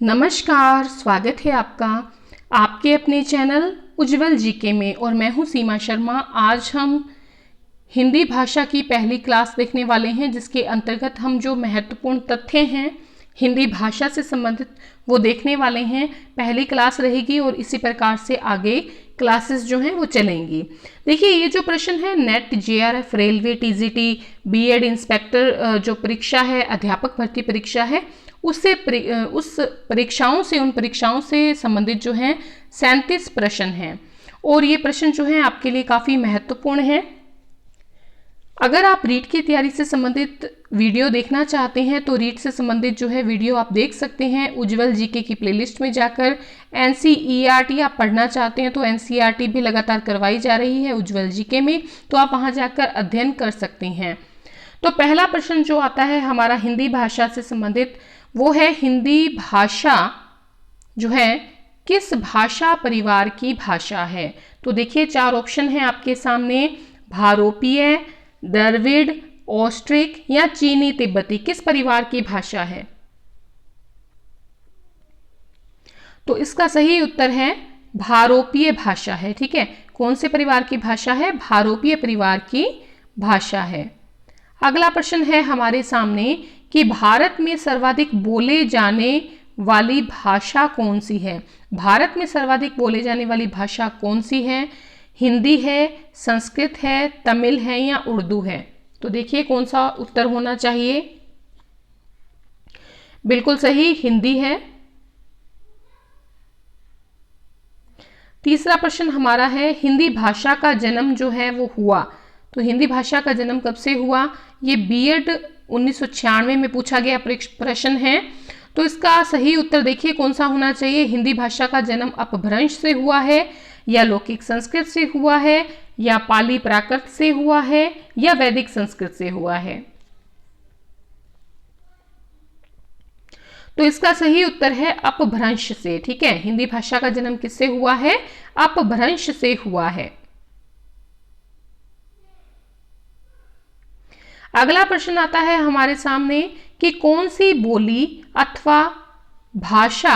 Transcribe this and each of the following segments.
नमस्कार, स्वागत है आपका आपके अपने चैनल उज्जवल जीके में। और मैं हूं सीमा शर्मा। आज हम हिंदी भाषा की पहली क्लास देखने वाले हैं, जिसके अंतर्गत हम जो महत्वपूर्ण तथ्य हैं हिंदी भाषा से संबंधित वो देखने वाले हैं। पहली क्लास रहेगी और इसी प्रकार से आगे क्लासेस जो हैं वो चलेंगी। देखिए, ये जो प्रश्न है NET, JRF, railway, TGT, BEd inspector जो परीक्षा है, अध्यापक भर्ती परीक्षा है, उन परीक्षाओं से संबंधित जो हैं 37 प्रश्न हैं। और ये प्रश्न जो हैं आपके लिए काफ़ी महत्वपूर्ण हैं। अगर आप रीट की तैयारी से संबंधित वीडियो देखना चाहते हैं तो रीट से संबंधित जो है वीडियो आप देख सकते हैं उज्जवल जीके की प्लेलिस्ट में जाकर। एनसीईआरटी आप पढ़ना चाहते हैं तो एनसीईआरटी भी लगातार करवाई जा रही है उज्जवल जीके में, तो आप वहां जाकर अध्ययन कर सकते हैं। तो पहला प्रश्न जो आता है हमारा हिंदी भाषा से संबंधित, वो है हिंदी भाषा जो है किस भाषा परिवार की भाषा है। तो देखिए, 4 ऑप्शन हैं आपके सामने। भारोपीय, द्रविड़, ऑस्ट्रिक या चीनी तिब्बती, किस परिवार की भाषा है? तो इसका सही उत्तर है भारोपीय भाषा है। ठीक है, कौन से परिवार की भाषा है? भारोपीय परिवार की भाषा है। अगला प्रश्न है हमारे सामने कि भारत में सर्वाधिक बोले जाने वाली भाषा कौन सी है? भारत में सर्वाधिक बोले जाने वाली भाषा कौन सी है? हिंदी है, संस्कृत है, तमिल है या उर्दू है? तो देखिए कौन सा उत्तर होना चाहिए। बिल्कुल सही, हिंदी है। तीसरा प्रश्न हमारा है हिंदी भाषा का जन्म जो है वो हुआ। तो हिंदी भाषा का जन्म कब से हुआ? ये बीएड 1996 में पूछा गया प्रश्न है। तो इसका सही उत्तर देखिए कौन सा होना चाहिए। हिंदी भाषा का जन्म अपभ्रंश से हुआ है, या लौकिक संस्कृत से हुआ है, या पाली प्राकृत से हुआ है, या वैदिक संस्कृत से हुआ है। तो इसका सही उत्तर है अपभ्रंश से। ठीक है, हिंदी भाषा का जन्म किससे हुआ है? अपभ्रंश से हुआ है। अगला प्रश्न आता है हमारे सामने कि कौन सी बोली अथवा भाषा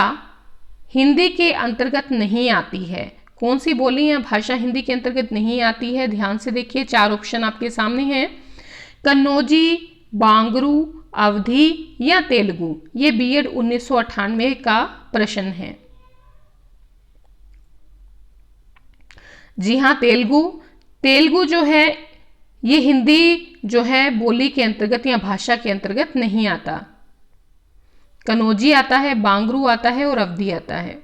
हिंदी के अंतर्गत नहीं आती है? कौन सी बोली या भाषा हिंदी के अंतर्गत नहीं आती है? ध्यान से देखिए, 4 ऑप्शन आपके सामने हैं। कन्नौजी, बांगरू, अवधी या तेलुगु। ये बीएड 1998 का प्रश्न है। जी हाँ, तेलुगु जो है ये हिंदी जो है बोली के अंतर्गत या भाषा के अंतर्गत नहीं आता। कन्नौजी आता है, बांगरू आता है और अवधी आता है।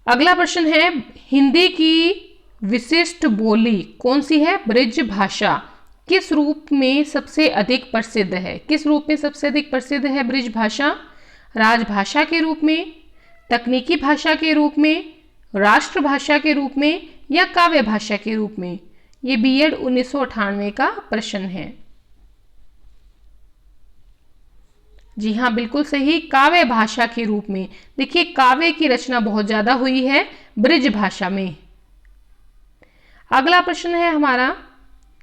अगला प्रश्न है हिंदी की विशिष्ट बोली कौन सी है? ब्रिज भाषा किस रूप में सबसे अधिक प्रसिद्ध है? किस रूप में सबसे अधिक प्रसिद्ध है ब्रिज भाषा? राजभाषा के रूप में, तकनीकी भाषा के रूप में, राष्ट्रभाषा के रूप में या काव्य भाषा के रूप में? ये बीएड 1998 का प्रश्न है। जी हाँ, बिल्कुल सही, काव्य भाषा के रूप में। देखिए, काव्य की रचना बहुत ज्यादा हुई है ब्रिज भाषा में। अगला प्रश्न है हमारा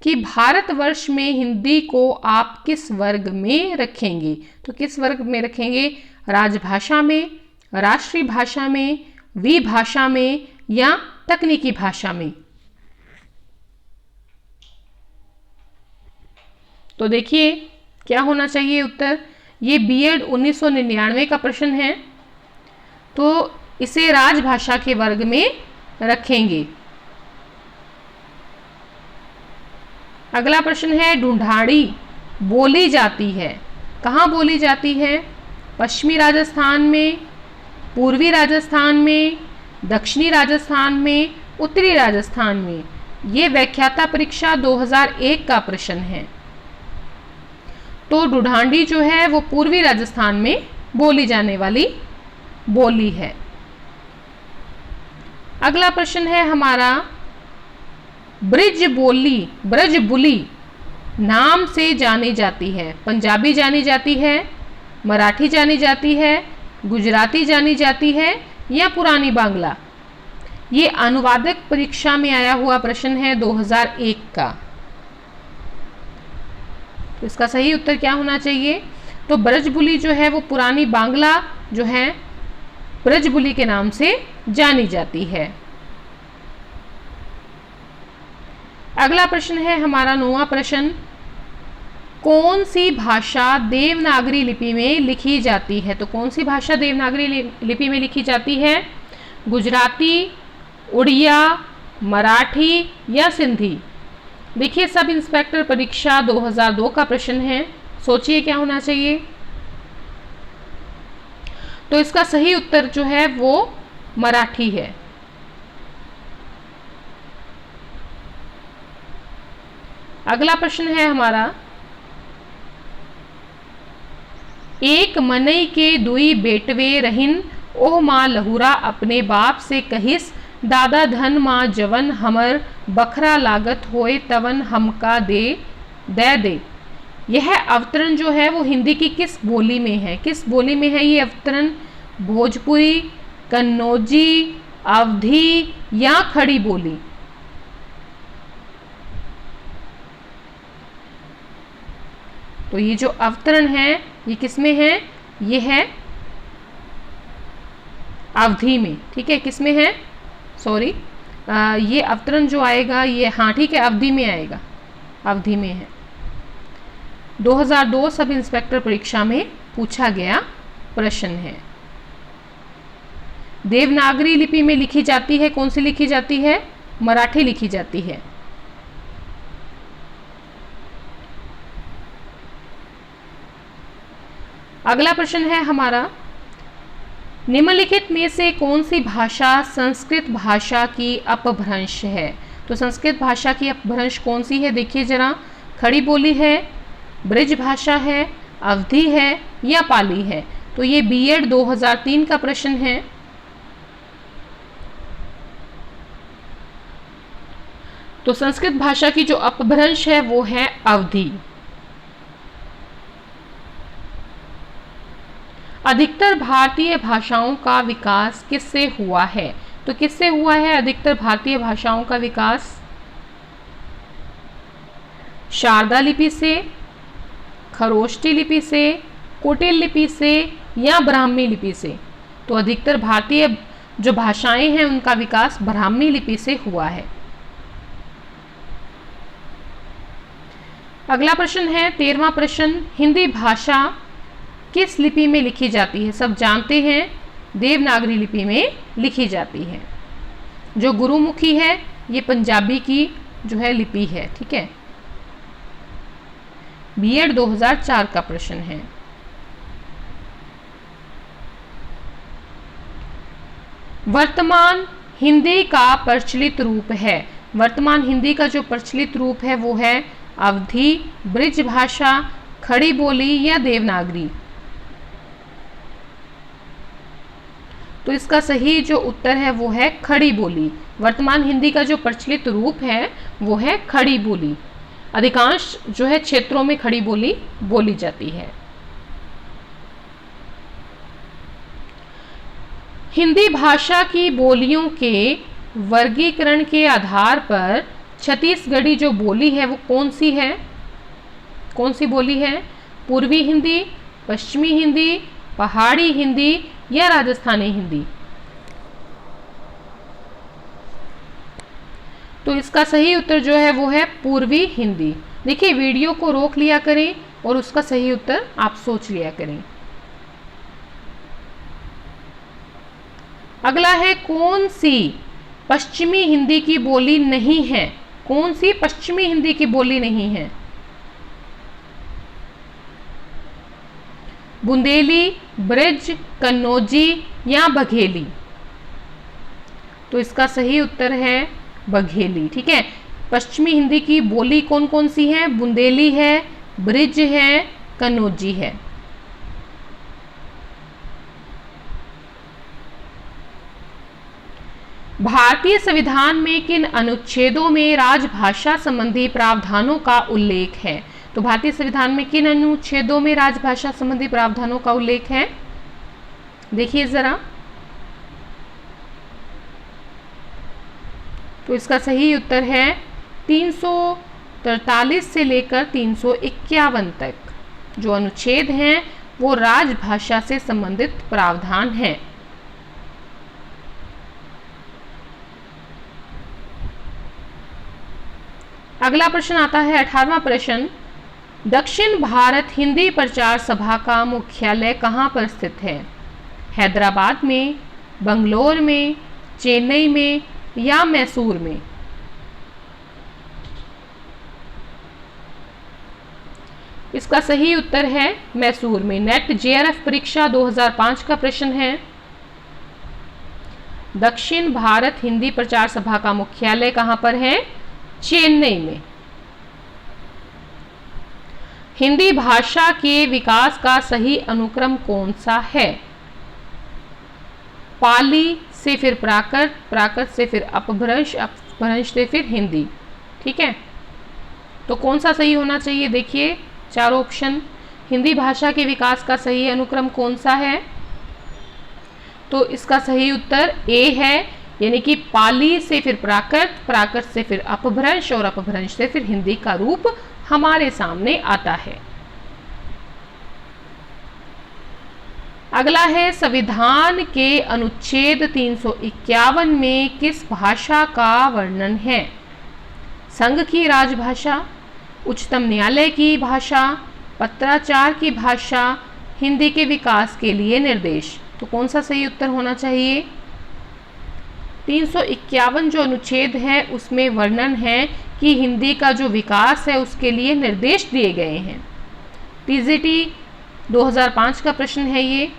कि भारतवर्ष में हिंदी को आप किस वर्ग में रखेंगे? तो किस वर्ग में रखेंगे? राजभाषा में, राष्ट्रीय भाषा में, विभाषा में या तकनीकी भाषा में? तो देखिए क्या होना चाहिए उत्तर। ये बीएड 1999 का प्रश्न है, तो इसे राजभाषा के वर्ग में रखेंगे। अगला प्रश्न है ढूंढाड़ी बोली जाती है, कहाँ बोली जाती है? पश्चिमी राजस्थान में, पूर्वी राजस्थान में, दक्षिणी राजस्थान में, उत्तरी राजस्थान में? ये व्याख्याता परीक्षा 2001 का प्रश्न है। तो ढूंढाड़ी जो है वो पूर्वी राजस्थान में बोली जाने वाली बोली है। अगला प्रश्न है हमारा ब्रज बुली नाम से जानी जाती है? पंजाबी जानी जाती है, मराठी जानी जाती है, गुजराती जानी जाती है या पुरानी बांग्ला? ये अनुवादक परीक्षा में आया हुआ प्रश्न है 2001 का। तो इसका सही उत्तर क्या होना चाहिए? तो ब्रजबुली जो है वो पुरानी बांग्ला जो है ब्रजबुली के नाम से जानी जाती है। अगला प्रश्न है हमारा 9वां प्रश्न, कौन सी भाषा देवनागरी लिपि में लिखी जाती है? तो कौन सी भाषा देवनागरी लिपि में लिखी जाती है? गुजराती, उड़िया, मराठी या सिंधी? देखिए सब इंस्पेक्टर परीक्षा 2002 का प्रश्न है, सोचिए क्या होना चाहिए। तो इसका सही उत्तर जो है वो मराठी है। अगला प्रश्न है हमारा, एक मनई के दुई बेटवे रहिन, ओ माँ लहुरा अपने बाप से कहिस, दादा धन माँ जवन हमर बखरा लागत होए तवन हमका दे दे। यह अवतरण जो है वो हिंदी की किस बोली में है? किस बोली में है ये अवतरण? भोजपुरी, कन्नौजी, अवधी या खड़ी बोली? तो ये जो अवतरण है ये किस में है? ये है अवधी में। ठीक है, किस में है? सॉरी, ये अवतरण जो आएगा ये, हाँ ठीक है, अवधी में आएगा, अवधी में है। 2002 सब इंस्पेक्टर परीक्षा में पूछा गया प्रश्न है। देवनागरी लिपि में लिखी जाती है, कौन सी लिखी जाती है? मराठी लिखी जाती है। अगला प्रश्न है हमारा, निम्नलिखित में से कौन सी भाषा संस्कृत भाषा की अपभ्रंश है? तो संस्कृत भाषा की अपभ्रंश कौन सी है? देखिए जरा, खड़ी बोली है, ब्रिज भाषा है, अवधी है या पाली है? तो ये बीएड 2003 का प्रश्न है। तो संस्कृत भाषा की जो अपभ्रंश है वो है अवधी। अधिकतर भारतीय भाषाओं का विकास किससे हुआ है? तो किससे हुआ है अधिकतर भारतीय भाषाओं का विकास? शारदा लिपि से, खरोष्टी लिपि से, कुटिल लिपि से या ब्राह्मी लिपि से? तो अधिकतर भारतीय जो भाषाएं हैं उनका विकास ब्राह्मी लिपि से हुआ है। अगला प्रश्न है 13वां प्रश्न, हिंदी भाषा किस लिपि में लिखी जाती है? सब जानते हैं देवनागरी लिपि में लिखी जाती है। जो गुरुमुखी है ये पंजाबी की जो है लिपि है। ठीक है, बीएड 2004 का प्रश्न है। वर्तमान हिंदी का प्रचलित रूप है। वर्तमान हिंदी का जो प्रचलित रूप है वो है अवधी, ब्रिज भाषा, खड़ी बोली या देवनागरी? तो इसका सही जो उत्तर है वो है खड़ी बोली। वर्तमान हिंदी का जो प्रचलित रूप है वो है खड़ी बोली। अधिकांश जो है क्षेत्रों में खड़ी बोली बोली जाती है। हिंदी भाषा की बोलियों के वर्गीकरण के आधार पर छत्तीसगढ़ी जो बोली है वो कौन सी है? कौन सी बोली है? पूर्वी हिंदी, पश्चिमी हिंदी, पहाड़ी हिंदी या राजस्थानी हिंदी? तो इसका सही उत्तर जो है वो है पूर्वी हिंदी। देखिए वीडियो को रोक लिया करें और उसका सही उत्तर आप सोच लिया करें। अगला है, कौन सी पश्चिमी हिंदी की बोली नहीं है? कौन सी पश्चिमी हिंदी की बोली नहीं है? बुंदेली, ब्रिज, कन्नौजी या बघेली? तो इसका सही उत्तर है बघेली। ठीक है, पश्चिमी हिंदी की बोली कौन कौन सी है? बुंदेली है, ब्रिज है, कन्नौजी है। भारतीय संविधान में किन अनुच्छेदों में राजभाषा संबंधी प्रावधानों का उल्लेख है? तो भारतीय संविधान में किन अनुच्छेदों में राजभाषा संबंधी प्रावधानों का उल्लेख है? देखिए जरा, तो इसका सही उत्तर है 343 से लेकर 351 तक जो अनुच्छेद हैं वो राजभाषा से संबंधित प्रावधान है। अगला प्रश्न आता है 18वां प्रश्न, दक्षिण भारत हिंदी प्रचार सभा का मुख्यालय कहाँ पर स्थित है? हैदराबाद में, बंगलोर में, चेन्नई में या मैसूर में? इसका सही उत्तर है मैसूर में। नेट जेआरएफ परीक्षा 2005 का प्रश्न है। दक्षिण भारत हिंदी प्रचार सभा का मुख्यालय कहां पर है? चेन्नई में। हिंदी भाषा के विकास का सही अनुक्रम कौन सा है? पाली से फिर प्राकृत, प्राकृत से फिर अपभ्रंश, अपभ्रंश से फिर हिंदी। ठीक है, तो कौन सा सही होना चाहिए? देखिए चारों ऑप्शन। हिंदी भाषा के विकास का सही अनुक्रम कौन सा है? तो इसका सही उत्तर ए है, यानी कि पाली से फिर प्राकृत, प्राकृत से फिर अपभ्रंश और अपभ्रंश से फिर हिंदी का रूप हमारे सामने आता है। अगला है, संविधान के अनुच्छेद 351 में किस भाषा का वर्णन है? संघ की राजभाषा, उच्चतम न्यायालय की भाषा, पत्राचार की भाषा, हिंदी के विकास के लिए निर्देश। तो कौन सा सही उत्तर होना चाहिए? 351 जो अनुच्छेद है उसमें वर्णन है कि हिंदी का जो विकास है उसके लिए निर्देश दिए गए हैं। टीजीटी 2005 का प्रश्न है ये।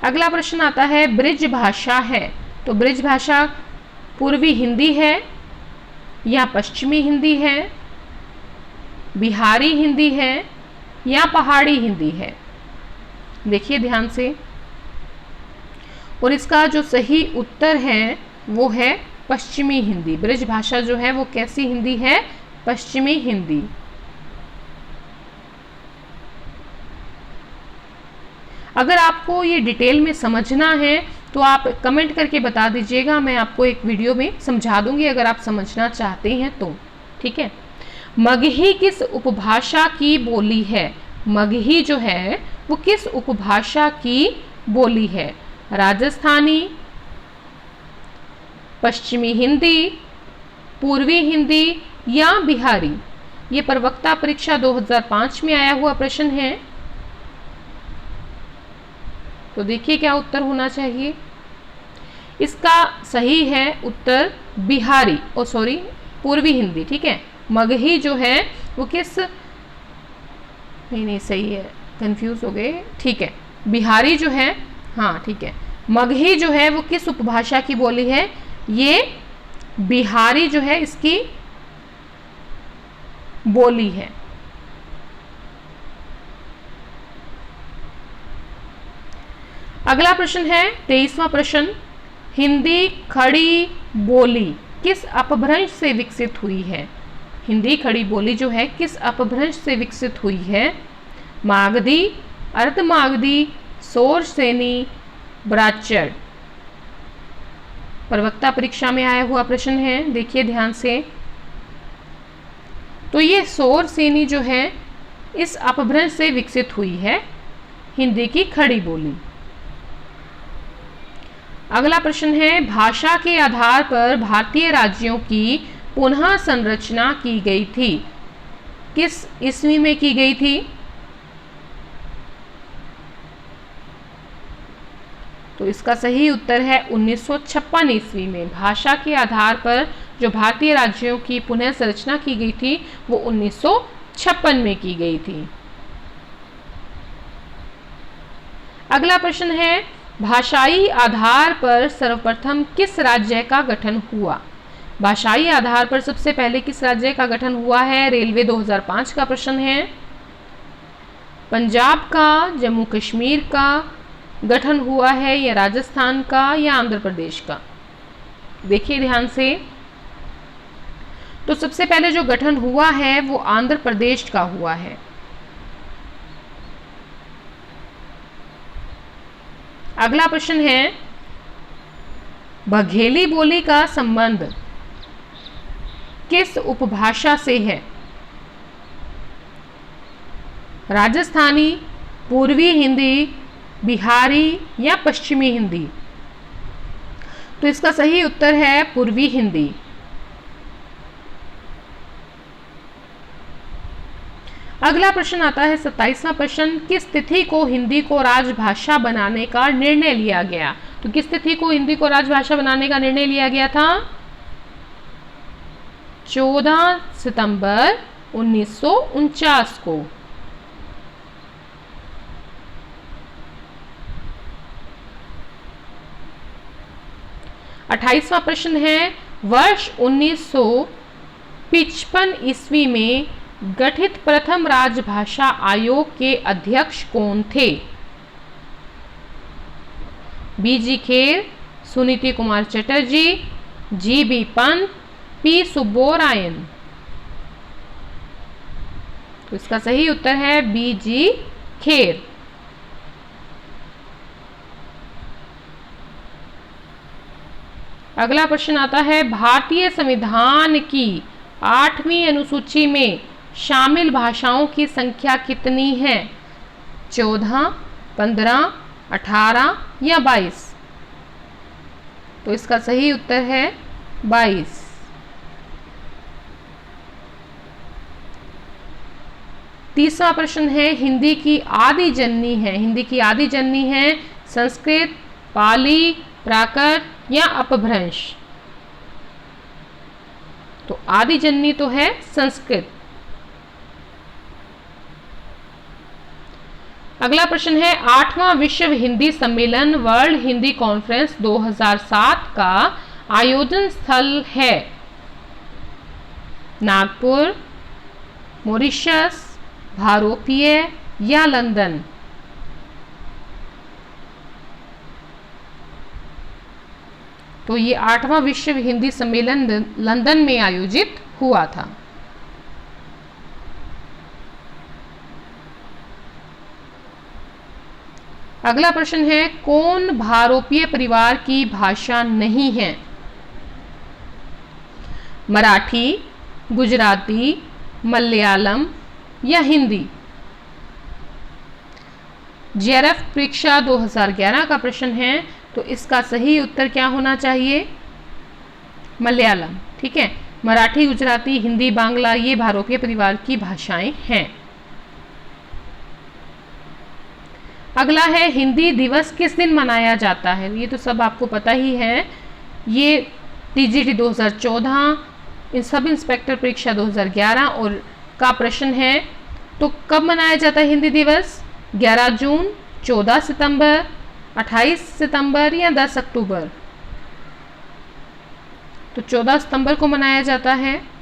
अगला प्रश्न आता है, ब्रिज भाषा है, तो ब्रिज भाषा पूर्वी हिंदी है या पश्चिमी हिंदी है, बिहारी हिंदी है या पहाड़ी हिंदी है? देखिए ध्यान से, और इसका जो सही उत्तर है वो है पश्चिमी हिंदी। ब्रिज भाषा जो है वो कैसी हिंदी है? पश्चिमी हिंदी। अगर आपको ये डिटेल में समझना है तो आप कमेंट करके बता दीजिएगा, मैं आपको एक वीडियो में समझा दूंगी अगर आप समझना चाहते हैं तो। ठीक है, मगही किस उपभाषा की बोली है? मगही जो है वो किस उपभाषा की बोली है? राजस्थानी, पश्चिमी हिंदी, पूर्वी हिंदी या बिहारी? ये प्रवक्ता परीक्षा 2005 में आया हुआ प्रश्न है। तो देखिए क्या उत्तर होना चाहिए। इसका सही है उत्तर बिहारी, ओ सॉरी पूर्वी हिंदी। ठीक है, मगही जो है वो किस, नहीं सही है, कंफ्यूज हो गए। ठीक है, बिहारी जो है, हाँ ठीक है, मगही जो है वो किस उपभाषा की बोली है? ये बिहारी जो है इसकी बोली है। अगला प्रश्न है 23वां प्रश्न, हिंदी खड़ी बोली किस अपभ्रंश से विकसित हुई है? हिंदी खड़ी बोली जो है किस अपभ्रंश से विकसित हुई है? मागधी, अर्धमागधी, सोर सेनी, ब्राह्मण? प्रवक्ता परीक्षा में आया हुआ प्रश्न है, देखिए ध्यान से। तो ये सोर सेनी जो है इस अपभ्रंश से विकसित हुई है, हिंदी की खड़ी बोली। अगला प्रश्न है, भाषा के आधार पर भारतीय राज्यों की पुनः संरचना की गई थी, किस ईस्वी में की गई थी? तो इसका सही उत्तर है 1956 ईस्वी में। भाषा के आधार पर जो भारतीय राज्यों की पुनः संरचना की गई थी वो 1956 में की गई थी। अगला प्रश्न है, भाषाई आधार पर सर्वप्रथम किस राज्य का गठन हुआ? भाषाई आधार पर सबसे पहले किस राज्य का गठन हुआ है? रेलवे 2005 का प्रश्न है। पंजाब का, जम्मू कश्मीर का गठन हुआ है या राजस्थान का या आंध्र प्रदेश का? देखिए ध्यान से, तो सबसे पहले जो गठन हुआ है वो आंध्र प्रदेश का हुआ है। अगला प्रश्न है, बघेली बोली का संबंध किस उपभाषा से है? राजस्थानी, पूर्वी हिंदी, बिहारी या पश्चिमी हिंदी? तो इसका सही उत्तर है पूर्वी हिंदी। अगला प्रश्न आता है 27वां प्रश्न, किस तिथि को हिंदी को राजभाषा बनाने का निर्णय लिया गया? तो किस तिथि को हिंदी को राजभाषा बनाने का निर्णय लिया गया था? 14 सितंबर 1949 को। अट्ठाईसवां प्रश्न है, वर्ष 1955 ईस्वी में गठित प्रथम राजभाषा आयोग के अध्यक्ष कौन थे? B G. Kher, Suniti Kumar Chatterjee, G B. Pant, P. Subbarayan? तो इसका सही उत्तर है बी.जी. खेर। अगला प्रश्न आता है, भारतीय संविधान की 8वीं अनुसूची में शामिल भाषाओं की संख्या कितनी है? 14, 15, 18 या 22? तो इसका सही उत्तर है 22। तीसरा प्रश्न है, हिंदी की आदि जननी है संस्कृत, पाली, प्राकृत या अपभ्रंश? तो आदि जननी तो है संस्कृत। अगला प्रश्न है, 8वां विश्व हिंदी सम्मेलन वर्ल्ड हिंदी कॉन्फ्रेंस 2007 का आयोजन स्थल है? नागपुर, मॉरिशस, भारोपीय या लंदन? तो ये 8वां विश्व हिंदी सम्मेलन लंदन में आयोजित हुआ था। अगला प्रश्न है, कौन भारोपीय परिवार की भाषा नहीं है? मराठी, गुजराती, मलयालम या हिंदी? जेआरएफ परीक्षा 2011 का प्रश्न है, तो इसका सही उत्तर क्या होना चाहिए? मलयालम। ठीक है, मराठी, गुजराती, हिंदी, बांग्ला ये भारोपीय परिवार की भाषाएं हैं। अगला है, हिंदी दिवस किस दिन मनाया जाता है? ये तो सब आपको पता ही है, ये टीजीटी 2014, इन सब इंस्पेक्टर परीक्षा 2011 और का प्रश्न है। तो कब मनाया जाता है हिंदी दिवस? 11 जून, 14 सितंबर, 28 सितंबर या 10 अक्टूबर? तो 14 सितंबर को मनाया जाता है।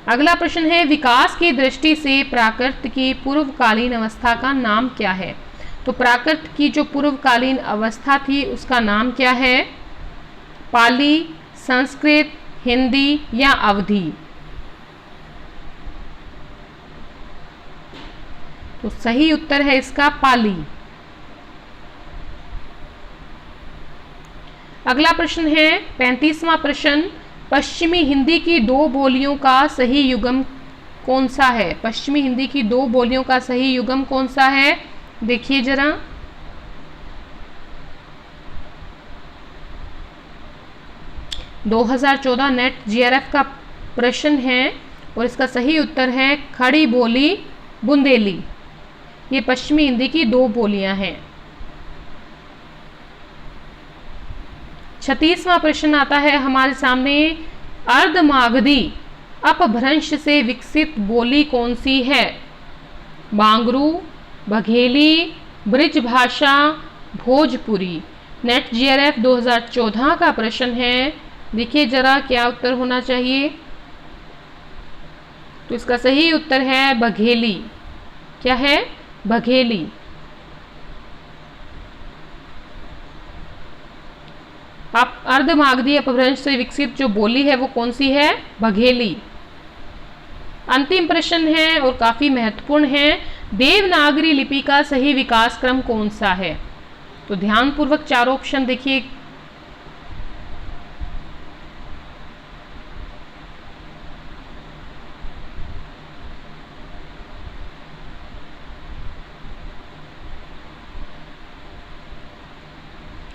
अगला प्रश्न है, विकास की दृष्टि से प्राकृत की पूर्वकालीन अवस्था का नाम क्या है? तो प्राकृत की जो पूर्वकालीन अवस्था थी उसका नाम क्या है? पाली, संस्कृत, हिंदी या अवधी? तो सही उत्तर है इसका पाली। अगला प्रश्न है 35वां प्रश्न, पश्चिमी हिंदी की दो बोलियों का सही युग्म कौन सा है? पश्चिमी हिंदी की दो बोलियों का सही युग्म कौन सा है? देखिए जरा, – 2014 नेट जीआरएफ का प्रश्न है और इसका सही उत्तर है खड़ी बोली बुंदेली। ये पश्चिमी हिंदी की दो बोलियां हैं। 36वां प्रश्न आता है हमारे सामने, अर्धमागधी अपभ्रंश से विकसित बोली कौन सी है? बांगरू, बघेली, ब्रिजभाषा, भोजपुरी? नेट जीआरएफ 2014 का प्रश्न है। देखिए जरा क्या उत्तर होना चाहिए। तो इसका सही उत्तर है बघेली। क्या है? बघेली। आप अर्धमागधी अपभ्रंश से विकसित जो बोली है वो कौन सी है? बघेली। अंतिम प्रश्न है और काफी महत्वपूर्ण है, देवनागरी लिपि का सही विकास क्रम कौन सा है? तो ध्यानपूर्वक चारों ऑप्शन देखिए।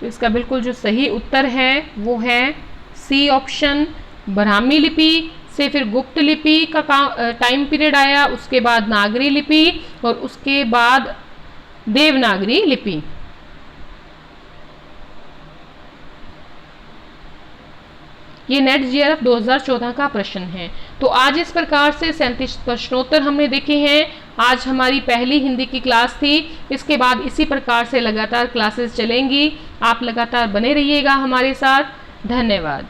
तो इसका बिल्कुल जो सही उत्तर है वो है सी ऑप्शन, ब्राह्मी लिपि से फिर गुप्त लिपि का टाइम पीरियड आया, उसके बाद नागरी लिपि और उसके बाद देवनागरी लिपि। ये नेट जीआरएफ 2014 का प्रश्न है। तो आज इस प्रकार से 37 प्रश्नोत्तर हमने देखे हैं। आज हमारी पहली हिंदी की क्लास थी। इसके बाद इसी प्रकार से लगातार क्लासेस चलेंगी। आप लगातार बने रहिएगा हमारे साथ। धन्यवाद।